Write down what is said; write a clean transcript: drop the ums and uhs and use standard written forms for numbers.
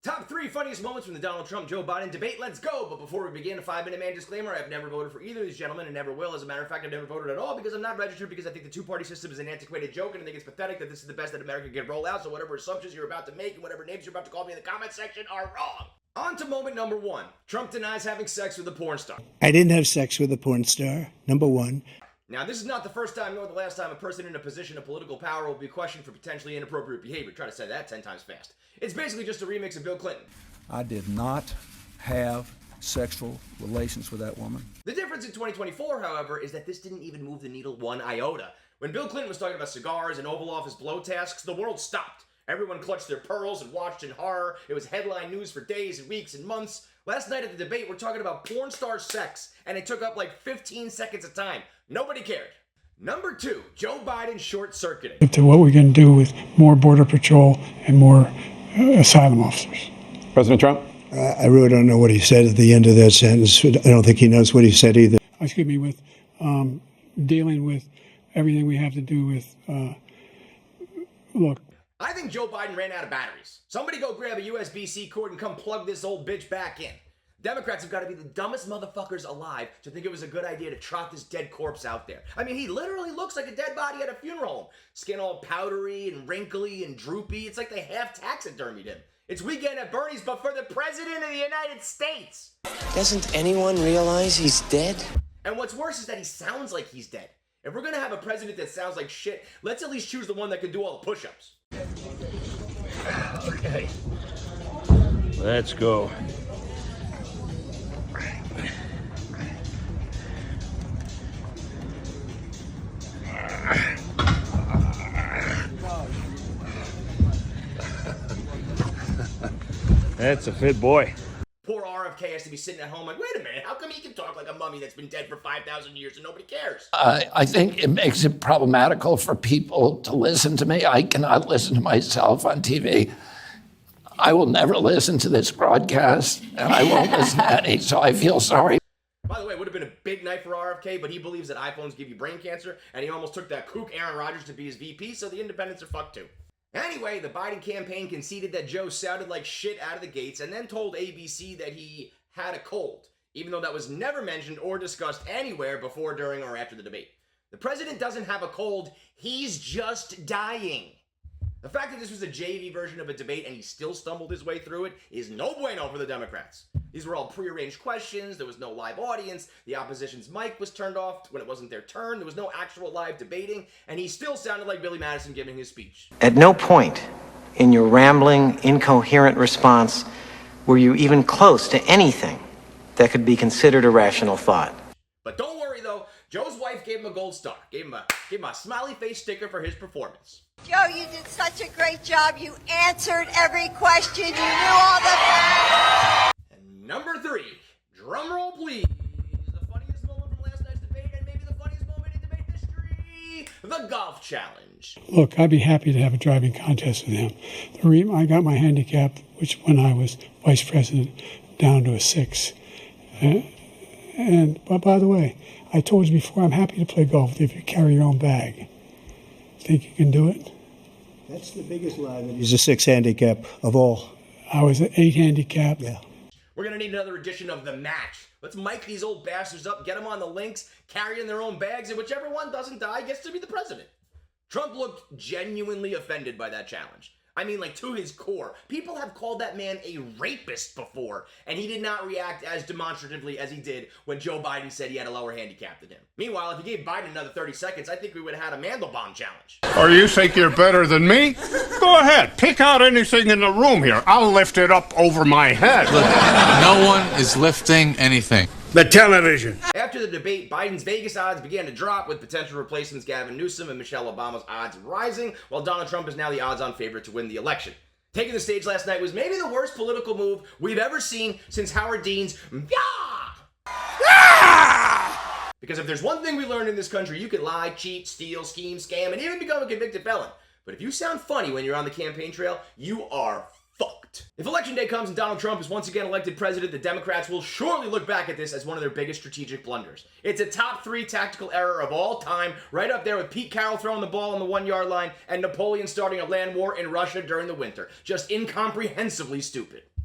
Top 3 funniest moments from the Donald Trump-Joe Biden debate. Let's go! But before we begin, a 5-minute man disclaimer. I've never voted for either of these gentlemen and never will. As a matter of fact, I've never voted at all because I'm not registered, because I think the two-party system is an antiquated joke and I think it's pathetic that this is the best that America can roll out. So whatever assumptions you're about to make and whatever names you're about to call me in the comment section are wrong. On to moment number 1. Trump denies having sex with a porn star. I didn't have sex with a porn star, number 1. Now, this is not the first time nor the last time a person in a position of political power will be questioned for potentially inappropriate behavior. Try to say that 10 times fast. It's basically just a remix of Bill Clinton. I did not have sexual relations with that woman. The difference in 2024, however, is that this didn't even move the needle one iota. When Bill Clinton was talking about cigars and Oval Office blow tasks, the world stopped. Everyone clutched their pearls and watched in horror. It was headline news for days and weeks and months. Last night at the debate, we're talking about porn star sex, and it took up like 15 seconds of time. Nobody cared. Number 2, Joe Biden short-circuiting. To what we can do with more Border Patrol and more asylum officers. President Trump? I really don't know what he said at the end of that sentence. I don't think he knows what he said either. Excuse me, with dealing with everything we have to do with, look. I think Joe Biden ran out of batteries. Somebody go grab a USB-C cord and come plug this old bitch back in. Democrats have got to be the dumbest motherfuckers alive to think it was a good idea to trot this dead corpse out there. I mean, he literally looks like a dead body at a funeral home. Skin all powdery and wrinkly and droopy. It's like they half taxidermied him. It's Weekend at Bernie's, but for the President of the United States. Doesn't anyone realize he's dead? And what's worse is that he sounds like he's dead. If we're gonna have a president that sounds like shit, let's at least choose the one that can do all the push-ups. Okay. Let's go. That's a fit boy. Poor RFK has to be sitting at home like, wait a minute, how come he can talk like a mummy that's been dead for 5,000 years and nobody cares? I think it makes it problematical for people to listen to me. I cannot listen to myself on TV. I will never listen to this broadcast, and I won't listen to any, so I feel sorry. By the way, it would have been a big night for RFK, but he believes that iPhones give you brain cancer, and he almost took that kook Aaron Rodgers to be his VP, so the independents are fucked too. Anyway, the Biden campaign conceded that Joe sounded like shit out of the gates and then told ABC that he had a cold, even though that was never mentioned or discussed anywhere before, during, or after the debate. The president doesn't have a cold, he's just dying. The fact that this was a JV version of a debate and he still stumbled his way through it is no bueno for the Democrats. These were all prearranged questions, there was no live audience, the opposition's mic was turned off when it wasn't their turn, there was no actual live debating, and he still sounded like Billy Madison giving his speech. At no point in your rambling, incoherent response were you even close to anything that could be considered a rational thought. But don't worry though, Joe's wife gave him a gold star, gave him a smiley face sticker for his performance. Joe, you did such a great job. You answered every question. You knew all the... And number 3, drum roll please, the funniest moment from last night's debate and maybe the funniest moment in debate history, the golf challenge. Look, I'd be happy to have a driving contest with him. I got my handicap, which when I was vice president, down to a 6. But by the way, I told you before, I'm happy to play golf if you carry your own bag. Think you can do it? That's the biggest lie. He's a 6 handicap of all. I was an 8 handicap. Yeah. We're going to need another edition of The Match. Let's mic these old bastards up, get them on the links, carrying their own bags, and whichever one doesn't die gets to be the president. Trump looked genuinely offended by that challenge. I mean, like, to his core. People have called that man a rapist before, and he did not react as demonstratively as he did when Joe Biden said he had a lower handicap than him. Meanwhile, if he gave Biden another 30 seconds, I think we would have had a Mandelbaum challenge. Or you think you're better than me? Go ahead, pick out anything in the room here. I'll lift it up over my head. Look, no one is lifting anything. The television. After the debate, Biden's Vegas odds began to drop, with potential replacements Gavin Newsom and Michelle Obama's odds rising, while Donald Trump is now the odds-on favorite to win the election. Taking the stage last night was maybe the worst political move we've ever seen since Howard Dean's Because if there's one thing we learned in this country, you can lie, cheat, steal, scheme, scam, and even become a convicted felon. But if you sound funny when you're on the campaign trail, you are fucked. If Election Day comes and Donald Trump is once again elected president, the Democrats will surely look back at this as one of their biggest strategic blunders. It's a top 3 tactical error of all time, right up there with Pete Carroll throwing the ball on the 1-yard line and Napoleon starting a land war in Russia during the winter. Just incomprehensibly stupid.